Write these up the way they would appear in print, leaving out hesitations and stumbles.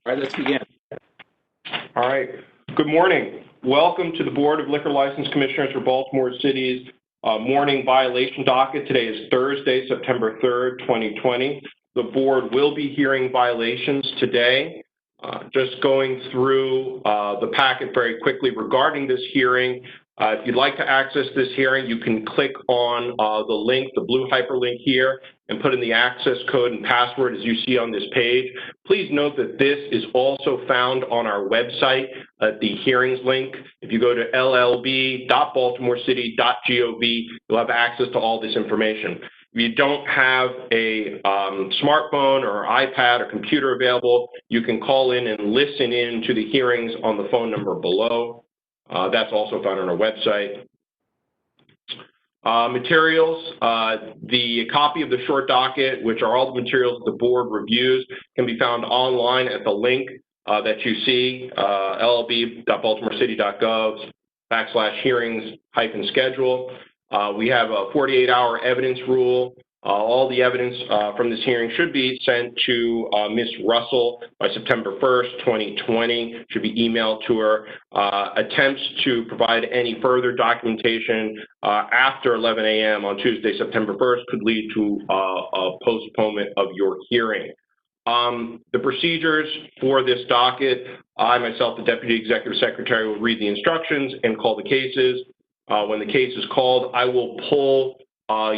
All right, let's begin. All right. Good morning. Welcome to the Board of Liquor License Commissioners for Baltimore City's morning violation docket. Today is Thursday, September 3rd, 2020. The board will be hearing violations today. Just going through the packet very quickly regarding this hearing. If you'd like to access this hearing, you can click on the link, the blue hyperlink here, and put in the access code and password as you see on this page. Please note that this is also found on our website at the hearings link. If you go to llb.baltimorecity.gov, you'll have access to all this information. If you don't have a smartphone or iPad or computer available, you can call in and listen in to the hearings on the phone number below. That's also found on our website. Materials, the copy of the short docket, which are all the materials the board reviews, can be found online at the link that you see, llb.baltimorecity.gov/hearings-schedule. We have a 48-hour evidence rule. All the evidence from this hearing should be sent to Ms. Russell by September 1st, 2020. Should be emailed to her. Attempts to provide any further documentation after 11 a.m. on Tuesday, September 1st could lead to a postponement of your hearing. The procedures for this docket, I myself, the Deputy Executive Secretary, will read the instructions and call the cases. When the case is called, I will pull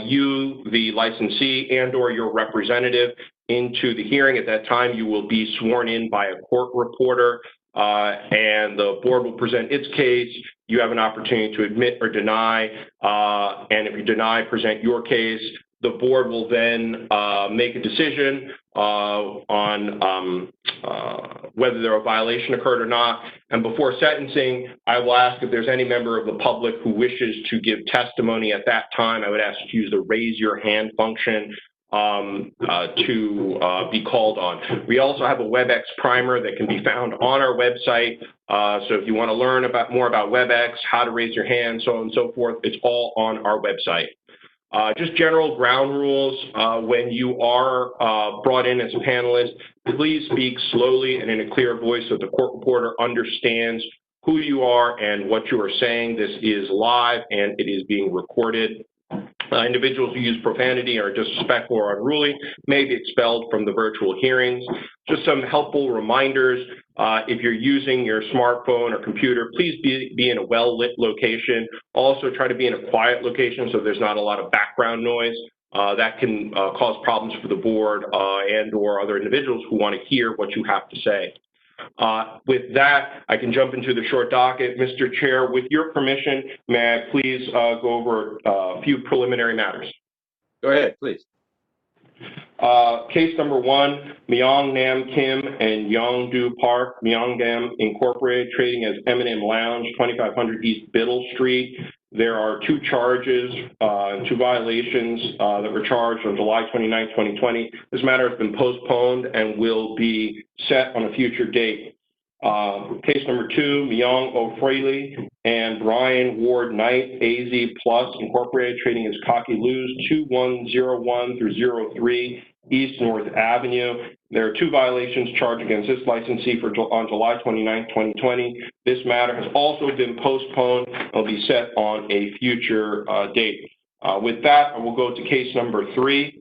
you, the licensee, and or your representative into the hearing. At that time, you will be sworn in by a court reporter, and the board will present its case. You have an opportunity to admit or deny, and if you deny, present your case. The board will then make a decision on whether a violation occurred or not. And before sentencing, I will ask if there's any member of the public who wishes to give testimony at that time. I would ask you to use the raise your hand function to be called on. We also have a Webex primer that can be found on our website. So if you want to learn more about Webex, how to raise your hand, so on and so forth, it's all on our website. Just general ground rules, when you are brought in as a panelist, please speak slowly and in a clear voice so the court reporter understands who you are and what you are saying. This is live and it is being recorded. Individuals who use profanity or disrespectful or unruly may be expelled from the virtual hearings. Just some helpful reminders. If you're using your smartphone or computer, please be in a well-lit location. Also, try to be in a quiet location so there's not a lot of background noise. That can cause problems for the board and or other individuals who want to hear what you have to say. With that, I can jump into the short docket. Mr. Chair, with your permission, may I please go over a few preliminary matters? Go ahead, please. Case number 1, Myong Nam Kim and Yongdu Park, Myeonggam Incorporated, trading as M&M Lounge, 2500 East Biddle Street. There are 2 charges, 2 violations that were charged on July 29, 2020. This matter has been postponed and will be set on a future date. Case number 2, Myong O'Fraley and Brian Ward Knight, AZ Plus Incorporated, trading as Cocky Lou's, 2101-03 East North Avenue. There are 2 violations charged against this licensee on July 29, 2020. This matter has also been postponed and will be set on a future date. With that, I will go to case number 3.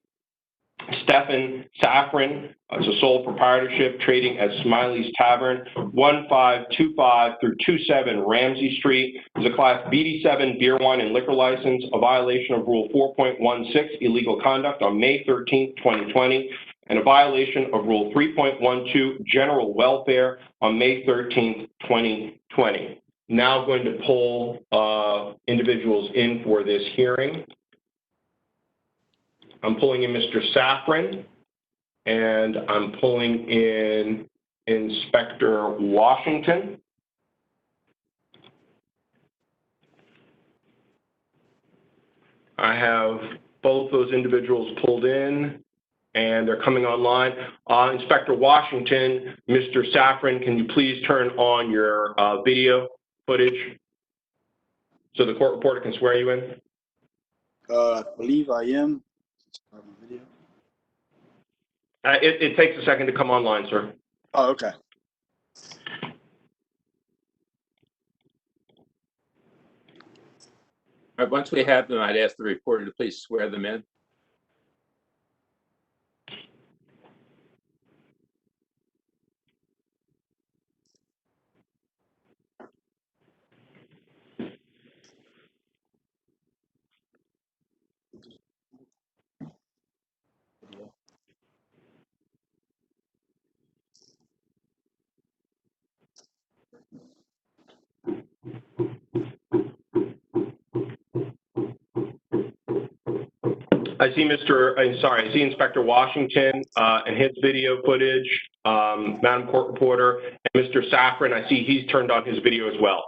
Stephen Safran, it's a sole proprietorship, trading as Smiley's Tavern, 1525-27 Ramsey Street. It's a Class BD7 beer, wine, and liquor license, a violation of Rule 4.16, illegal conduct, on May 13, 2020, and a violation of Rule 3.12, general welfare, on May 13, 2020. Now going to pull individuals in for this hearing. I'm pulling in Mr. Safran, and I'm pulling in Inspector Washington. I have both those individuals pulled in, and they're coming online. Inspector Washington, Mr. Safran, can you please turn on your video footage so the court reporter can swear you in? I believe I am. Start my video. It takes a second to come online, sir. Oh, okay. All right, once we have them, I'd ask the reporter to please swear them in. I see I see Inspector Washington and his video footage, Madam Court Reporter, and Mr. Safran, I see he's turned on his video as well.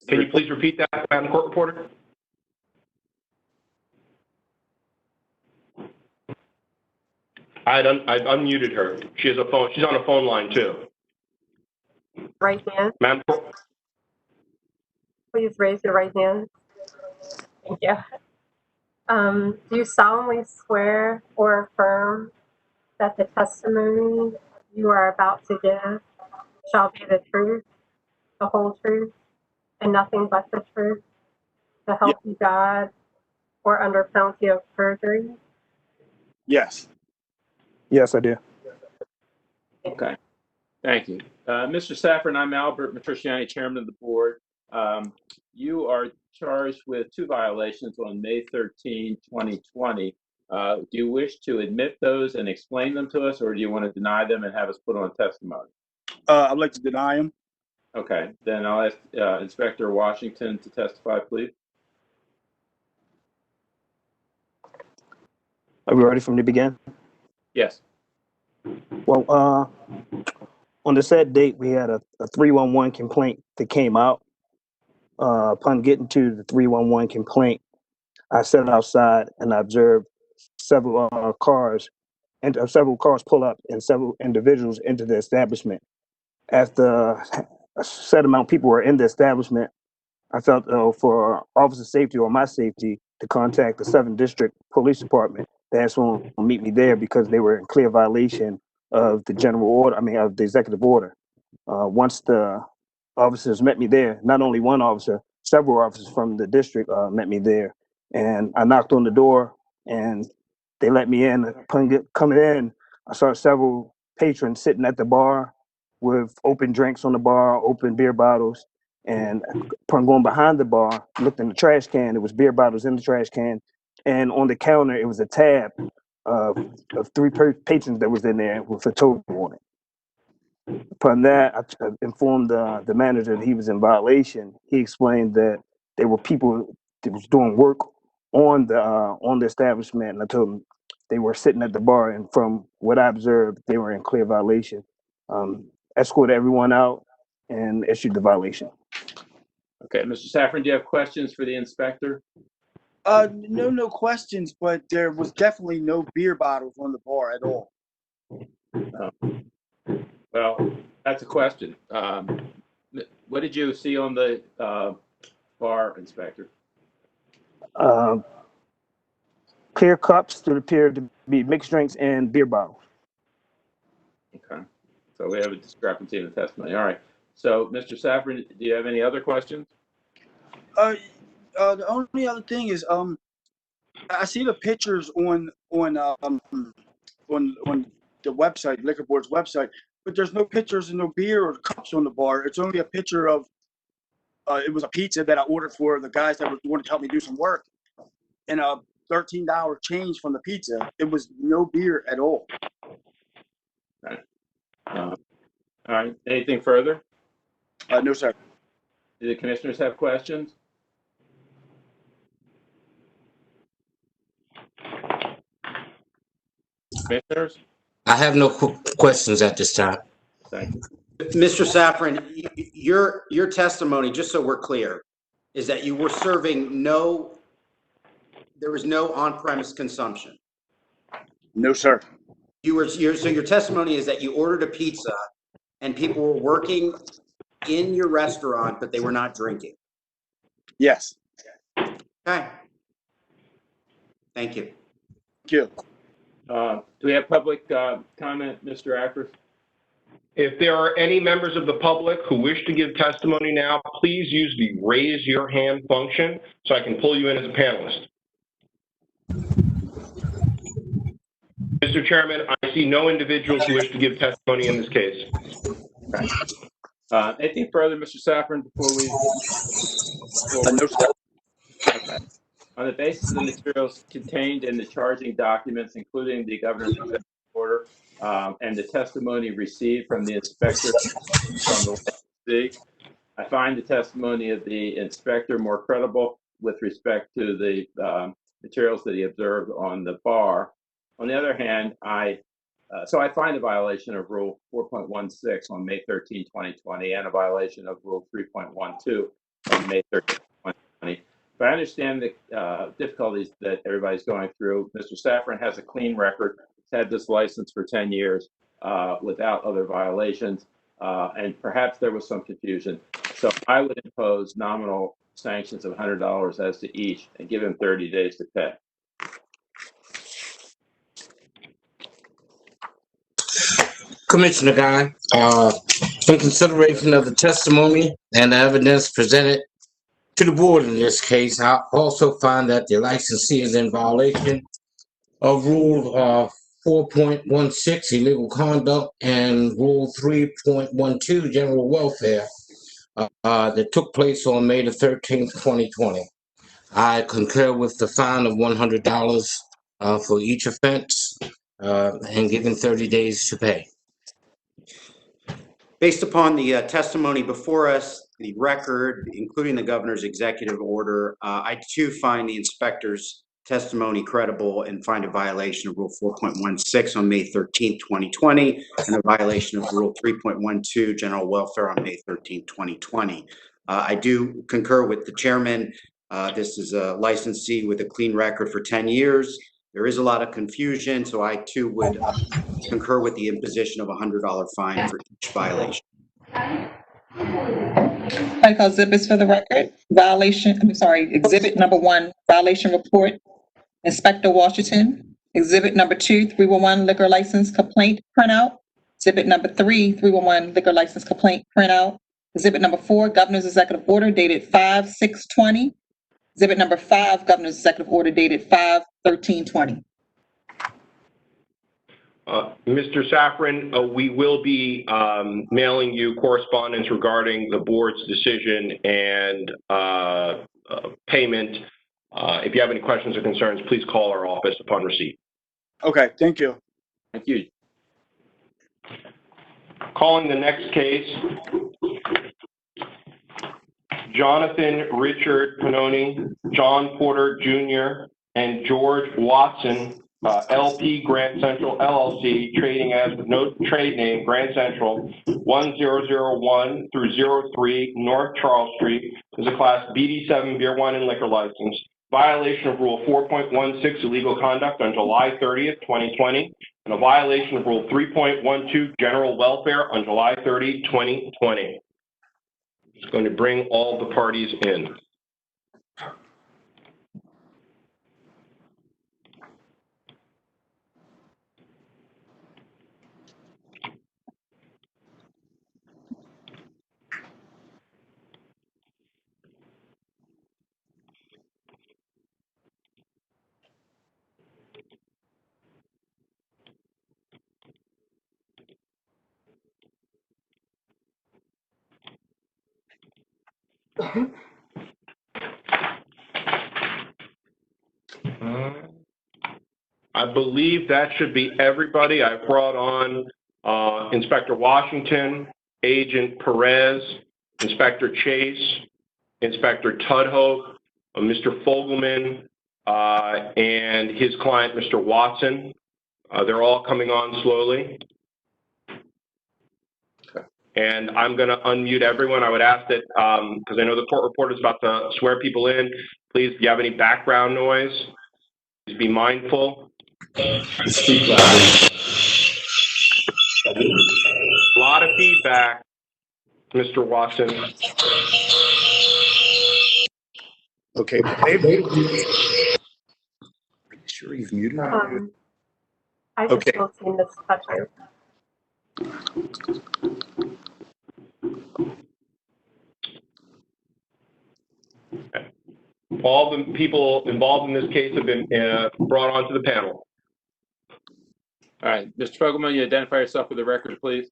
Can you please repeat that, Madam Court Reporter? I've unmuted her. She has a phone. She's on a phone line too. Right hand. Madam Court. Please raise your right hand. Thank you. Do you solemnly swear or affirm that the testimony you are about to give shall be the truth, the whole truth, and nothing but the truth, to help you God, or under penalty of perjury? Yes. Yes, I do. Okay, thank you. Mr. Safran, I'm Albert Matriciani, Chairman of the Board. You are charged with 2 violations on May 13, 2020. Do you wish to admit those and explain them to us, or do you want to deny them and have us put on testimony? I'd like to deny him. Okay, then I'll ask Inspector Washington to testify, please. Are we ready from the beginning? Yes. Well, on the said date, we had a 311 complaint that came out. Upon getting to the 311 complaint, I sat outside and I observed several cars pull up and several individuals into the establishment. After a set amount of people were in the establishment, I felt for officer safety or my safety to contact the 7th District Police Department. They asked someone to meet me there because they were in clear violation of the general order, of the executive order. Once the officers met me there, not only one officer, several officers from the district met me there. And I knocked on the door and they let me in. Upon coming in, I saw several patrons sitting at the bar with open drinks on the bar, open beer bottles. And upon going behind the bar, looked in the trash can, there was beer bottles in the trash can. And on the counter, it was a tab of 3 patrons that was in there with a total on it. Upon that, I informed the manager that he was in violation. He explained that there were people that was doing work on the establishment, and I told him they were sitting at the bar, and from what I observed, they were in clear violation. Escorted everyone out and issued the violation. Okay, Mr. Safran, do you have questions for the inspector? No questions, but there was definitely no beer bottles on the bar at all. Well, that's a question. What did you see on the bar, Inspector? Clear cups that appeared to be mixed drinks and beer bottles. Okay, so we have a discrepancy in the testimony. All right. So, Mr. Safran, do you have any other questions? The only other thing is, I see the pictures on the website, Liquor Board's website, but there's no pictures and no beer or cups on the bar. It's only a picture of, it was a pizza that I ordered for the guys that wanted to help me do some work, and a $13 change from the pizza. It was no beer at all. Okay. All right. Anything further? No, sir. Do the commissioners have questions? Commissioners? I have no questions at this time. Thank you. Mr. Safran, your testimony, just so we're clear, is that you were serving there was no on-premise consumption. No, sir. So your testimony is that you ordered a pizza and people were working in your restaurant, but they were not drinking. Yes. Okay. Thank you. Thank you. Do we have public comment, Mr. Akers? If there are any members of the public who wish to give testimony now, please use the raise your hand function so I can pull you in as a panelist. Mr. Chairman, I see no individuals who wish to give testimony in this case. Okay. Anything further, Mr. Safran, before we? No, sir. Okay. On the basis of the materials contained in the charging documents, including the governor's executive order and the testimony received from the inspector from the licensee, I find the testimony of the inspector more credible with respect to the materials that he observed on the bar. On the other hand, so I find a violation of Rule 4.16 on May 13, 2020, and a violation of Rule 3.12 on May 13, 2020. But I understand the difficulties that everybody's going through. Mr. Safran has a clean record. He's had this license for 10 years without other violations, and perhaps there was some confusion. So I would impose nominal sanctions of $100 as to each and give him 30 days to pay. Commissioner Guy, in consideration of the testimony and the evidence presented to the board in this case, I also find that the licensee is in violation of Rule 4.16, illegal conduct, and Rule 3.12, general welfare, that took place on May the 13th, 2020. I concur with the fine of $100 for each offense and given 30 days to pay. Based upon the testimony before us, the record, including the governor's executive order, I too find the inspector's testimony credible and find a violation of Rule 4.16 on May 13, 2020, and a violation of Rule 3.12, general welfare, on May 13, 2020. I do concur with the chairman. This is a licensee with a clean record for 10 years. There is a lot of confusion, so I too would concur with the imposition of a $100 fine for each violation. Call exhibits for the record. Exhibit number 1, violation report, Inspector Washington. Exhibit number 2, 311 liquor license complaint printout. Exhibit number 3, 311 liquor license complaint printout. Exhibit number 4, governor's executive order dated 5/6/20. Exhibit number 5, governor's executive order dated 5/13/20. Mr. Safran, we will be mailing you correspondence regarding the board's decision and payment. If you have any questions or concerns, please call our office upon receipt. Okay, thank you. Thank you. Calling the next case, Jonathan Richard Pannoni, John Porter Jr., and George Watson, LP Grand Central LLC, trading as with no trade name, Grand Central, 1001 through 03 North Charles Street, is a Class BD7 beer, wine, and liquor license. Violation of Rule 4.16, illegal conduct, on July 30th, 2020, and a violation of Rule 3.12, general welfare, on July 30, 2020. It's going to bring all the parties in. I believe that should be everybody. I brought on Inspector Washington, Agent Perez, Inspector Chase, Inspector Tudhope, Mr. Fogelman, and his client, Mr. Watson. They're all coming on slowly. And I'm going to unmute everyone. I would ask that, because I know the court reporter is about to swear people in, please, if you have any background noise, please be mindful. Speak loudly. A lot of feedback, Mr. Watson. Okay. Are you sure you've muted? I just don't see Ms. Tucker. All the people involved in this case have been brought onto the panel. All right, Mr. Fogelman, you identify yourself for the record, please.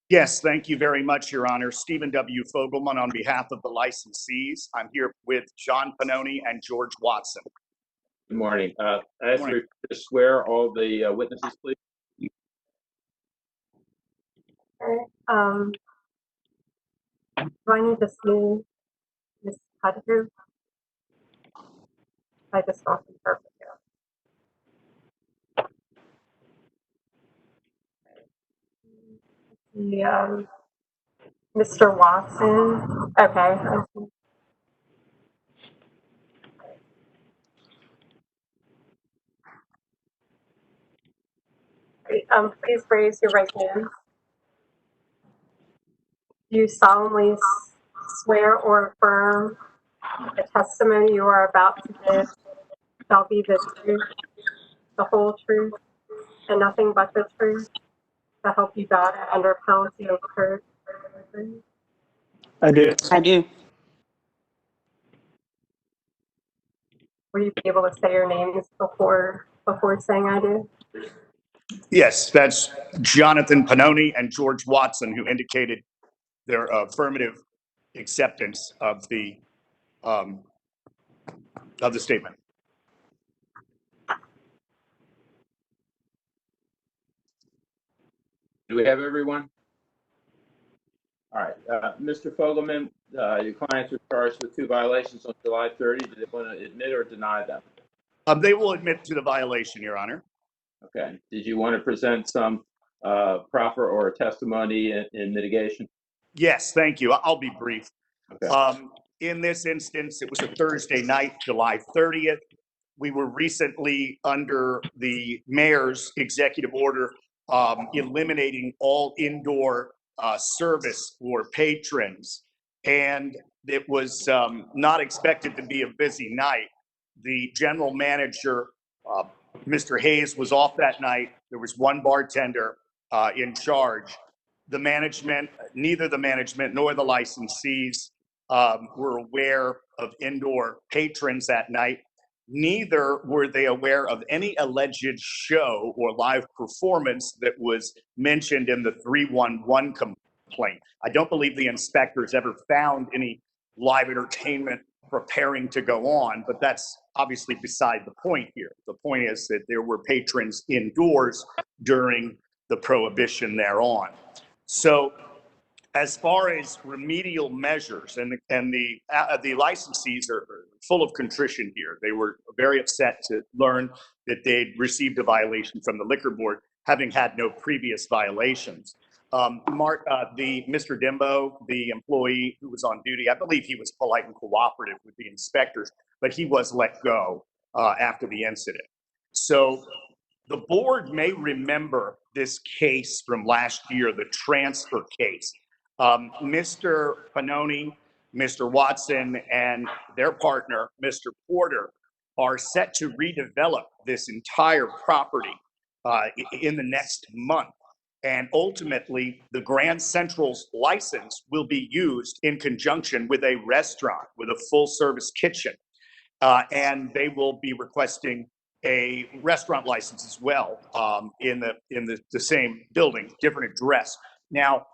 Yes, thank you very much, Your Honor. Stephen W. Fogelman on behalf of the licensees. I'm here with John Pannoni and George Watson. Good morning. I ask you to swear all the witnesses, please. Okay. Do I need to see Ms. Cuddew? I just want to confirm with you. Mr. Watson. Okay. I see. Great. Please raise your right hand. Do you solemnly swear or affirm the testimony you are about to give shall be the truth, the whole truth, and nothing but the truth, to help you God under penalty of perjury? I do. I do. Will you be able to say your names before saying I do? Yes, that's Jonathan Pannoni and George Watson, who indicated their affirmative acceptance of the statement. Do we have everyone? All right, Mr. Fogelman, your clients were charged with 2 violations on July 30. Do they want to admit or deny them? They will admit to the violation, Your Honor. Okay. Did you want to present some proffer or testimony in mitigation? Yes, thank you. I'll be brief. Okay. In this instance, it was a Thursday night, July 30th. We were recently under the mayor's executive order eliminating all indoor service for patrons. And it was not expected to be a busy night. The general manager, Mr. Hayes, was off that night. There was one bartender in charge. The management, neither the management nor the licensees were aware of indoor patrons that night. Neither were they aware of any alleged show or live performance that was mentioned in the 311 complaint. I don't believe the inspectors ever found any live entertainment preparing to go on, but that's obviously beside the point here. The point is that there were patrons indoors during the prohibition thereon. So as far as remedial measures, and the licensees are full of contrition here. They were very upset to learn that they'd received a violation from the liquor board, having had no previous violations. Mr. Dimbo, the employee who was on duty, I believe he was polite and cooperative with the inspectors, but he was let go after the incident. So the board may remember this case from last year, the transfer case. Mr. Pannoni, Mr. Watson, and their partner, Mr. Porter, are set to redevelop this entire property in the next month. And ultimately, the Grand Central's license will be used in conjunction with a restaurant with a full-service kitchen. And they will be requesting a restaurant license as well in the same building, different address. Now,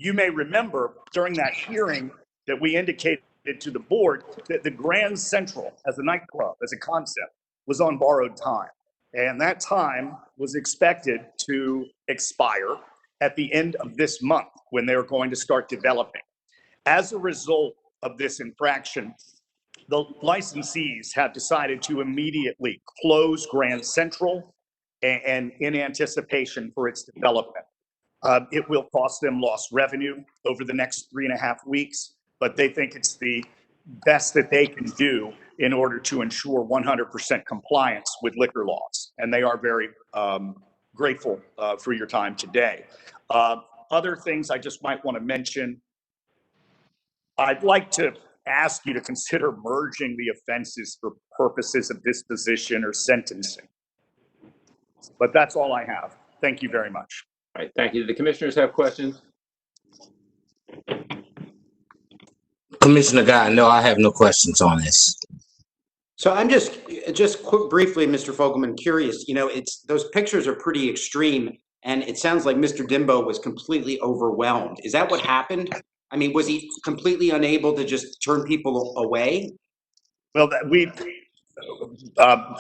you may remember during that hearing that we indicated to the board that the Grand Central as a nightclub, as a concept, was on borrowed time. And that time was expected to expire at the end of this month when they were going to start developing. As a result of this infraction, the licensees have decided to immediately close Grand Central and in anticipation for its development. It will cost them lost revenue over the next 3.5 weeks, but they think it's the best that they can do in order to ensure 100% compliance with liquor laws. And they are very grateful for your time today. Other things I just might want to mention, I'd like to ask you to consider merging the offenses for purposes of disposition or sentencing. But that's all I have. Thank you very much. right, thank you. Do the commissioners have questions? Commissioner Guy, no, I have no questions on this. So I'm just quick, briefly, Mr. Fogelman, curious, it's, those pictures are pretty extreme, and it sounds like Mr. Dimbo was completely overwhelmed. Is that what happened? I mean, was he completely unable to just turn people away? Well,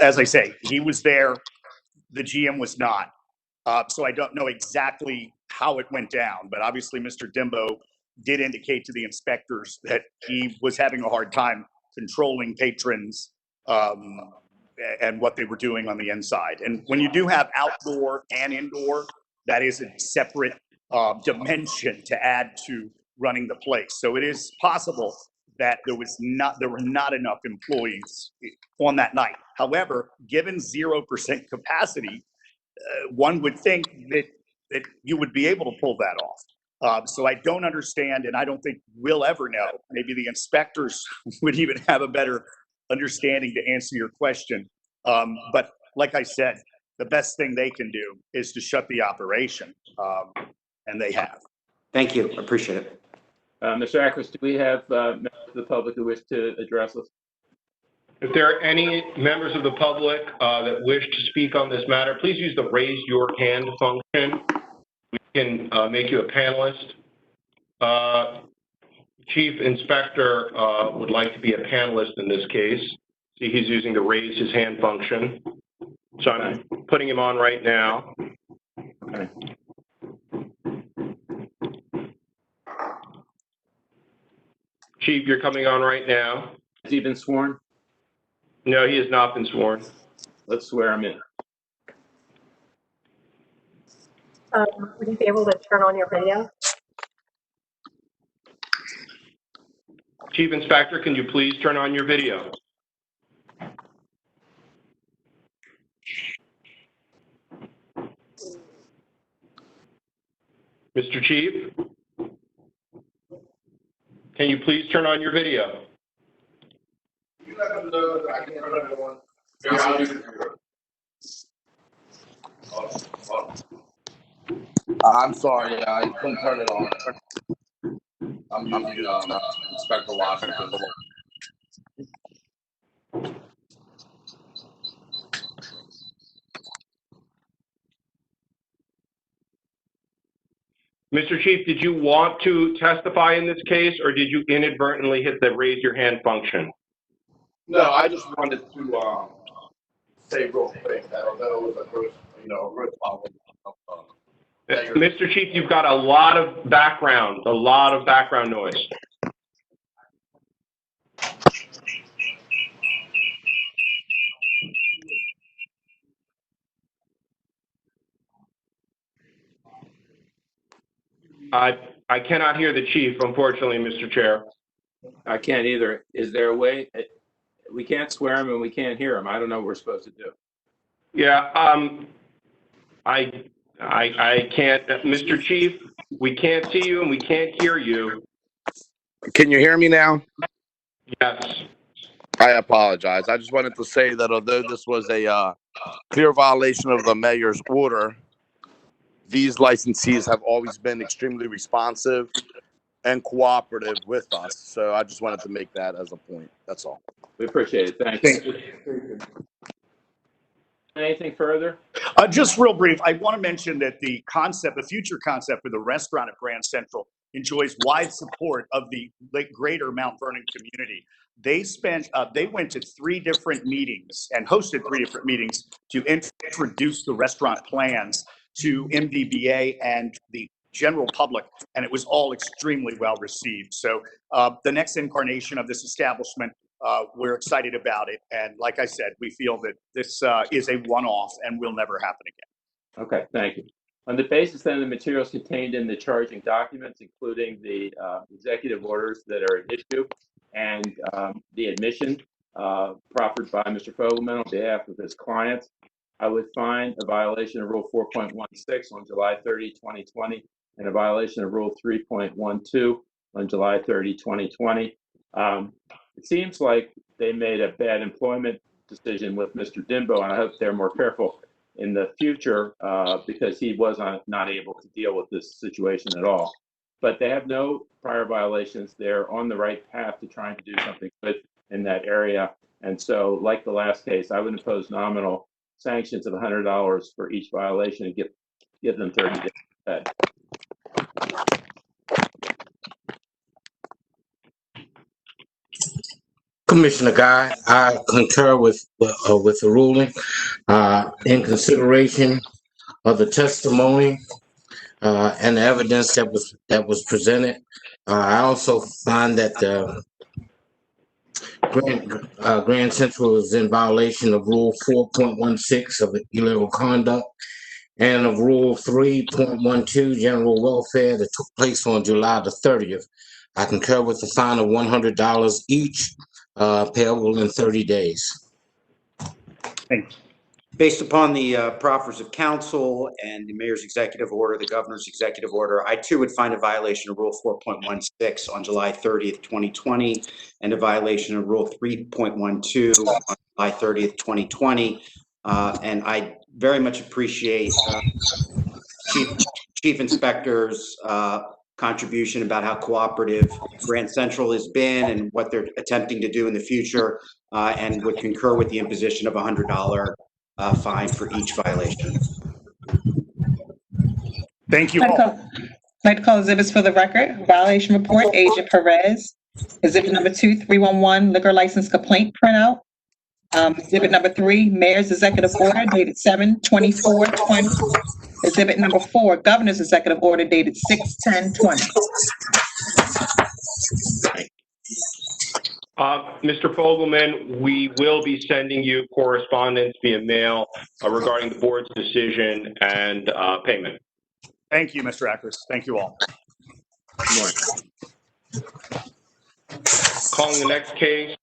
as I say, he was there, the GM was not. So I don't know exactly how it went down, but obviously Mr. Dimbo did indicate to the inspectors that he was having a hard time controlling patrons and what they were doing on the inside. And when you do have outdoor and indoor, that is a separate dimension to add to running the place. So it is possible that there were not enough employees on that night. However, given 0% capacity, one would think that you would be able to pull that off. So I don't understand, and I don't think we'll ever know. Maybe the inspectors would even have a better understanding to answer your question. But like I said, the best thing they can do is to shut the operation, and they have. Thank you. Appreciate it. Mr. Akers, do we have members of the public who wish to address us? If there are any members of the public that wish to speak on this matter, please use the raise your hand function. We can make you a panelist. Chief Inspector would like to be a panelist in this case. See, he's using the raise his hand function. So I'm putting him on right now. Okay. Chief, you're coming on right now. Has he been sworn? No, he has not been sworn. Let's swear him in. Would you be able to turn on your video? Chief Inspector, can you please turn on your video? Mr. Chief, can you please turn on your video? You let them know that I can't turn it on. Yeah, I'll use it. I'm sorry, I couldn't turn it on. I'm using Inspector Washington. Mr. Chief, did you want to testify in this case, or did you inadvertently hit the raise your hand function? No, I just wanted to say real quick that although it was a first, problem. Mr. Chief, you've got a lot of background noise. I cannot hear the chief, unfortunately, Mr. Chair. I can't either. Is there a way? We can't swear him and we can't hear him. I don't know what we're supposed to do. Yeah, I can't, Mr. Chief, we can't see you and we can't hear you. Can you hear me now? Yes. I apologize. I just wanted to say that although this was a clear violation of the mayor's order, these licensees have always been extremely responsive and cooperative with us. So I just wanted to make that as a point. That's all. We appreciate it. Thank you. Anything further? Just real brief, I want to mention that the future concept for the restaurant at Grand Central enjoys wide support of the greater Mount Vernon community. They went to 3 different meetings and hosted 3 different meetings to introduce the restaurant plans to MDBA and the general public, and it was all extremely well received. So the next incarnation of this establishment, we're excited about it. And like I said, we feel that this is a one-off and will never happen again. Okay, thank you. On the basis then of the materials contained in the charging documents, including the executive orders that are at issue and the admission proffered by Mr. Fogelman on behalf of his clients, I would find a violation of Rule 4.16 on July 30, 2020, and a violation of Rule 3.12 on July 30, 2020. It seems like they made a bad employment decision with Mr. Dimbo, and I hope they're more careful in the future because he was not able to deal with this situation at all. But they have no prior violations. They're on the right path to trying to do something good in that area. And so, like the last case, I would impose nominal sanctions of $100 for each violation and give them 30 days instead. Commissioner Guy, I concur with the ruling. In consideration of the testimony and the evidence that was presented, I also find that Grand Central is in violation of Rule 4.16 of illegal conduct and of Rule 3.12 general welfare that took place on July the 30th. I concur with the fine of $100 each, payable in 30 days. Thanks. Based upon the proffers of counsel and the mayor's executive order, the governor's executive order, I too would find a violation of Rule 4.16 on July 30th, 2020, and a violation of Rule 3.12 on July 30th, 2020. And I very much appreciate Chief Inspector's contribution about how cooperative Grand Central has been and what they're attempting to do in the future, and would concur with the imposition of $100 fine for each violation. Thank you all. I'd like to call exhibits for the record. Violation report, Agent Perez. Exhibit number 2, 311, liquor license complaint printout. Exhibit number 3, Mayor's Executive Order dated 7/24/20. Exhibit number 4, Governor's Executive Order dated 6/10/20. Mr. Fogelman, we will be sending you correspondence via mail regarding the board's decision and payment. Thank you, Mr. Akers. Thank you all. Good morning. Calling the next case,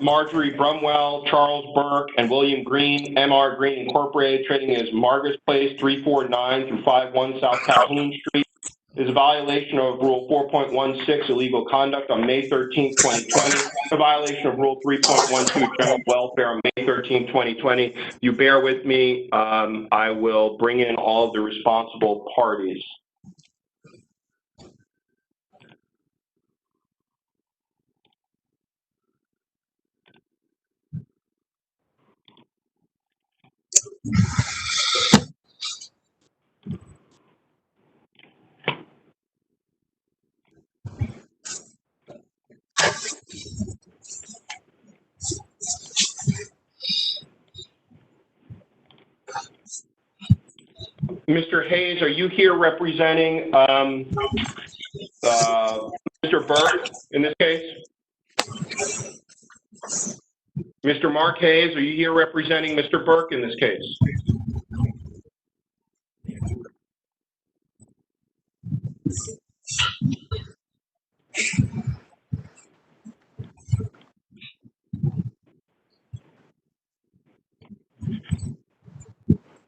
Marjorie Brumwell, Charles Burke, and William Green, MR Green Incorporated, trading as Margaret's Place, 349 through 51 South Calhoun Street, is a violation of Rule 4.16, illegal conduct, on May 13, 2020, a violation of Rule 3.12, general welfare, on May 13, 2020. You bear with me. I will bring in all of the responsible parties. Mr. Hayes, are you here representing Mr. Burke in this case? Mr. Mark Hayes, are you here representing Mr. Burke in this case?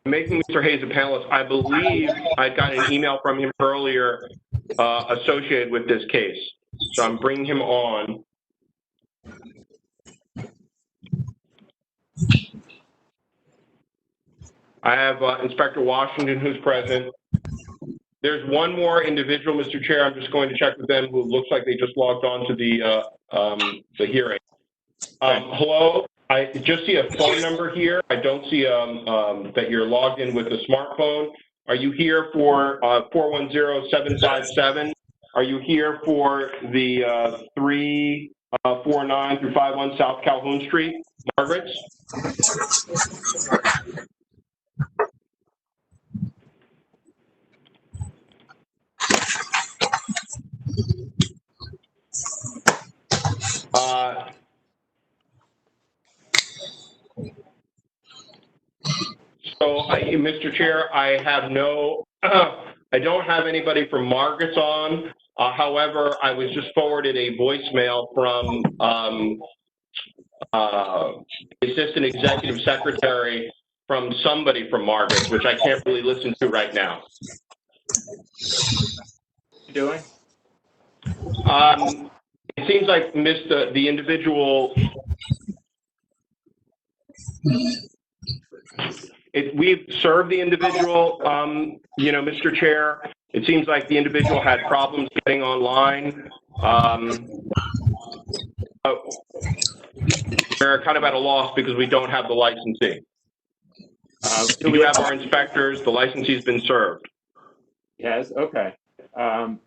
Making Mr. Hayes a panelist, I believe I got an email from him earlier associated with this case. So I'm bringing him on. I have Inspector Washington, who's present. There's one more individual, Mr. Chair. I'm just going to check with them, who looks like they just logged on to the hearing. Hello. I just see a phone number here. I don't see that you're logged in with a smartphone. Are you here for 410-757? Are you here for the 349 through 51 South Calhoun Street, Margaret's? So, Mr. Chair, I have I don't have anybody from Margaret's on. However, I was just forwarded a voicemail from the Assistant Executive Secretary from somebody from Margaret's, which I can't really listen to right now. What are you doing? It seems like the individual. We've served the individual, Mr. Chair. It seems like the individual had problems getting online. We're kind of at a loss because we don't have the licensee. We do have our inspectors. The licensee's been served. Yes, okay. Well,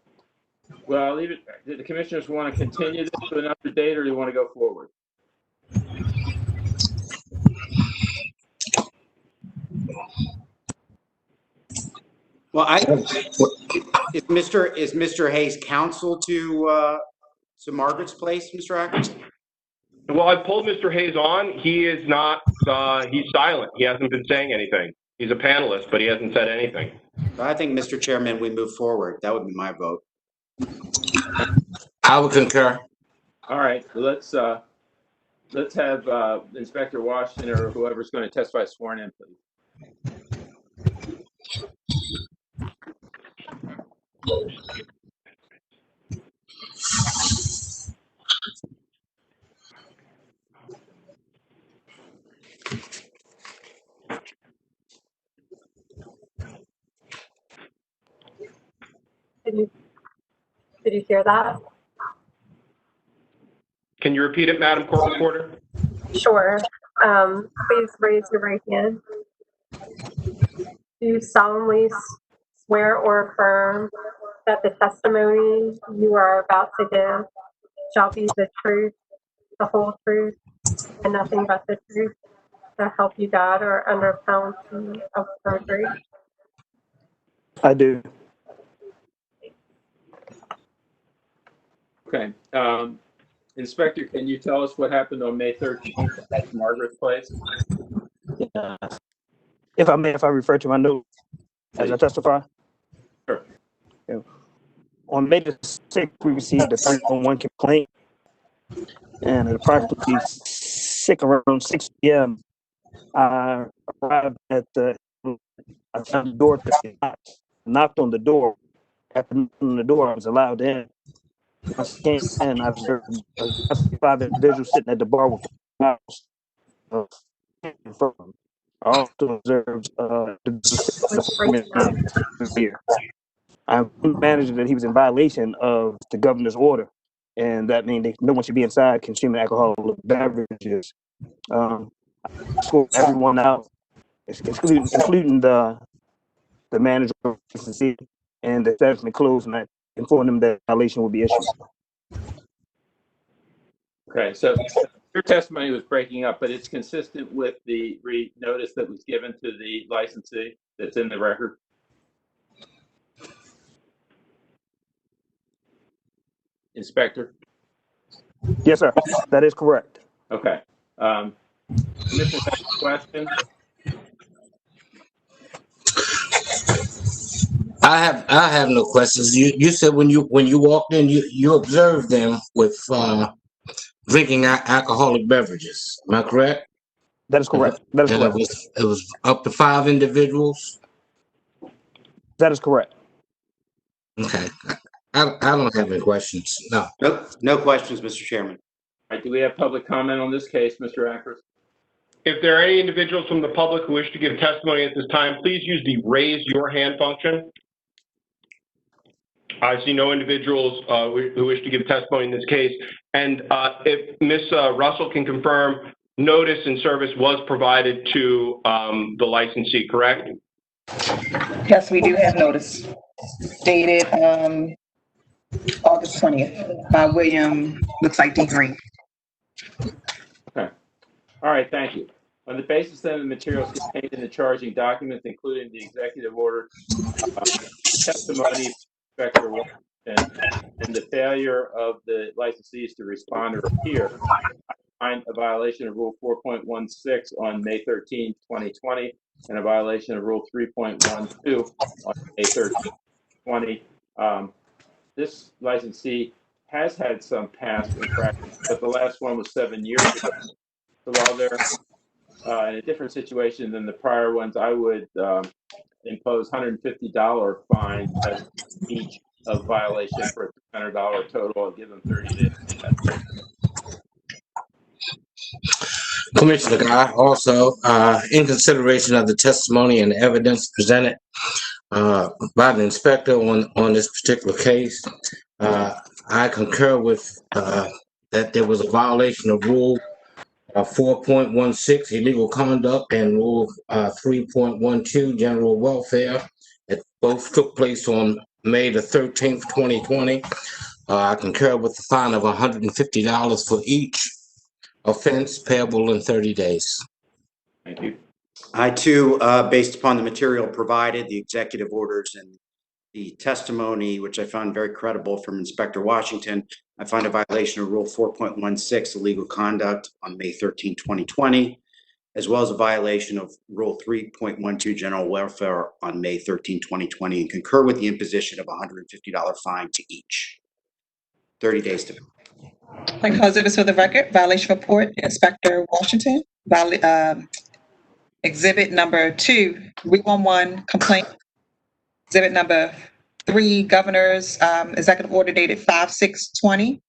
I'll leave it. Do the commissioners want to continue this to another date, or do you want to go forward? Well, is Mr. Hayes counsel to Margaret's place, Mr. Ackers? Well, I pulled Mr. Hayes on. He is not, he's silent. He hasn't been saying anything. He's a panelist, but he hasn't said anything. I think, Mr. Chairman, we move forward. That would be my vote. I would concur. All right, let's have Inspector Washington or whoever's going to testify sworn in, please. Did you hear that? Can you repeat it, Madam Court Reporter? Sure. Please raise your right hand. Do you solemnly swear or affirm that the testimony you are about to give shall be the truth, the whole truth, and nothing but the truth, to help you God, or under penalty of perjury? I do. Okay. Inspector, can you tell us what happened on May 13th at Margaret's place? If I refer to my note as I testify. Sure. Yeah. On May the 6th, we received a 311 complaint, and at approximately around 6 p.m., I arrived at I found the door to be locked, knocked on the door. After knocking on the door, I was allowed in. Once I came in, I observed 5 individuals sitting at the bar with bottles of firm. I also observed beer. I managed that he was in violation of the governor's order, and that means no one should be inside consuming alcoholic beverages. I scored everyone out, including the manager of the city, and the establishment closed, and I informed them that violation would be issued. Okay, so your testimony was breaking up, but it's consistent with the notice that was given to the licensee that's in the record. Inspector? Yes, sir. That is correct. Okay. Commissioner, have a question? I have no questions. You said when you walked in, you observed them with drinking alcoholic beverages. Am I correct? That is correct. That is correct. It was up to 5 individuals. That is correct. Okay. I don't have any questions. No. Nope, no questions, Mr. Chairman. All right, do we have public comment on this case, Mr. Ackers? If there are any individuals from the public who wish to give testimony at this time, please use the raise your hand function. I see no individuals who wish to give testimony in this case. And if Ms. Russell can confirm, notice and service was provided to the licensee, correct? Yes, we do have notice dated August 20th by William, looks like D. Green. Okay. All right, thank you. On the basis of the materials contained in the charging documents, including the executive order, testimony, Inspector Washington, and the failure of the licensees to respond or appear, I find a violation of Rule 4.16 on May 13, 2020, and a violation of Rule 3.12 on May 13, 2020. This licensee has had some past infractions, but the last one was 7 years ago. So while they're in a different situation than the prior ones, I would impose $150 fine as each of violation for a $300 total. I'll give them 30 days. Commissioner Guy, also, in consideration of the testimony and evidence presented by the inspector on this particular case, I concur with that there was a violation of Rule 4.16, illegal conduct, and Rule 3.12, general welfare. It both took place on May the 13th, 2020. I concur with the fine of $150 for each offense payable in 30 days. Thank you. I too, based upon the material provided, the executive orders and the testimony, which I found very credible from Inspector Washington, I find a violation of Rule 4.16, illegal conduct, on May 13, 2020, as well as a violation of Rule 3.12, general welfare, on May 13, 2020, and concur with the imposition of a $150 fine to each. 30 days to. Like exhibits for the record, violation report, Inspector Washington, exhibit number 2, 311 complaint. Exhibit number 3, Governor's executive order dated 5/6/20.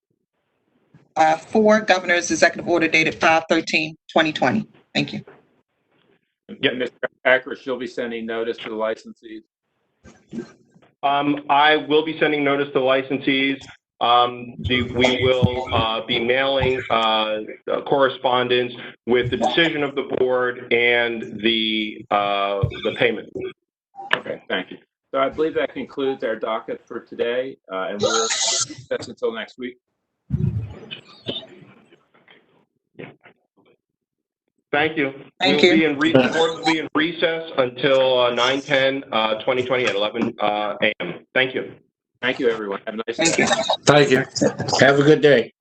4, Governor's executive order dated 5/13/2020. Thank you. Yeah, Mr. Ackers, you'll be sending notice to the licensees. I will be sending notice to the licensees. We will be mailing correspondence with the decision of the board and the payment. Okay, thank you. So I believe that concludes our docket for today, and we'll recess until next week. Thank you. Thank We'll you. be the board will be in recess until 9/10/2020 at 11 a.m. Thank you. Thank you, everyone. Have a nice day. Thank you. Thank you. Have a good day.